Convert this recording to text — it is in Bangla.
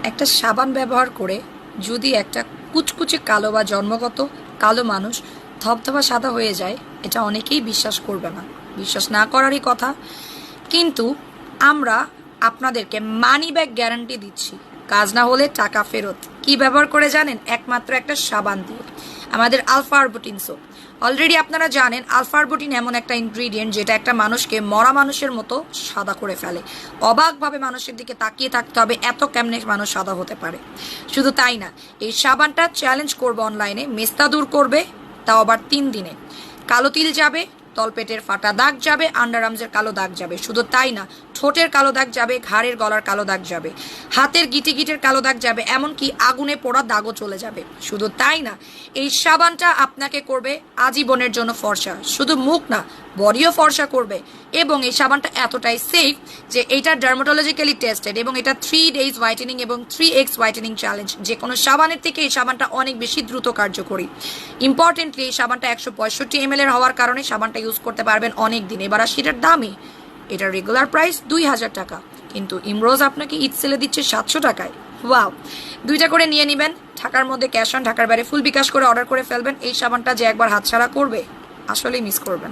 একটা সাবান ব্যবহার করে যদি একটা কুচকুচে কালো বা জন্মগত কালো মানুষ ধবধবা সাদা হয়ে যায়, এটা অনেকেই বিশ্বাস করবে না, বিশ্বাস না করারই কথা। কিন্তু আমরা আপনাদেরকে মানি ব্যাক গ্যারান্টি দিচ্ছি, কাজ না হলে টাকা ফেরত। কি ব্যবহার করে জানেন? একমাত্র একটা সাবান দিয়ে, আমাদের আলফা আরবুটিন সোপ। অলরেডি আপনারা জানেন আলফা আরবুটিন এমন একটা ইনগ্রিডিয়েন্ট যেটা একটা মানুষকে মরা মানুষের মতো সাদা করে ফেলে। অবাকভাবে মানুষের দিকে তাকিয়ে থাকতে হবে, এত কেমনে মানুষ সাদা হতে পারে। শুধু তাই না, এই সাবানটা চ্যালেঞ্জ করবে অনলাইনে, মেস্তা দূর করবে, তাও আবার 3 দিনে। কালো তিল যাবে, তলপেটের ফাটা দাগ যাবে, আন্ডারআর্মসের কালো দাগ যাবে। শুধু তাই না, ঠোঁটের কালো দাগ যাবে, ঘাড়ের গলার কালো দাগ যাবে, হাতের গিটির কালো দাগ যাবে, এমনকি আগুনে পোড়া দাগও চলে যাবে। শুধু তাই না, এই সাবানটা আপনাকে করবে আজীবনের জন্য ফর্সা। শুধু মুখ না, বডিও ফর্সা করবে। এবং এই সাবানটা এতটাই সেফ যে এটা ডার্মাটোলজিক্যালি টেস্টেড, এবং এটা 3 days হোয়াইটেনিং এবং 3x হোয়াইটেনিং চ্যালেঞ্জ। যে কোনো সাবানের থেকে এই সাবানটা অনেক বেশি দ্রুত কার্যকরী। ইম্পর্টেন্টলি এই সাবানটা 165 ml এর হওয়ার কারণে সাবানটা ইউজ করতে পারবেন অনেক দিন। এবার আসি এটার দামে। এটার রেগুলার প্রাইস 2000 টাকা, কিন্তু ইমরোজ আপনাকে ঈদ সেলে দিচ্ছে 700 টাকায়। ওয়াও! 2টা করে নিয়ে নেবেন। ঢাকার মধ্যে ক্যাশ অন, ঢাকার বাইরে ফুল বিকাশ করে অর্ডার করে ফেলবেন। এই সাবানটা যে একবার হাতছাড়া করবে, আসলেই মিস করবেন।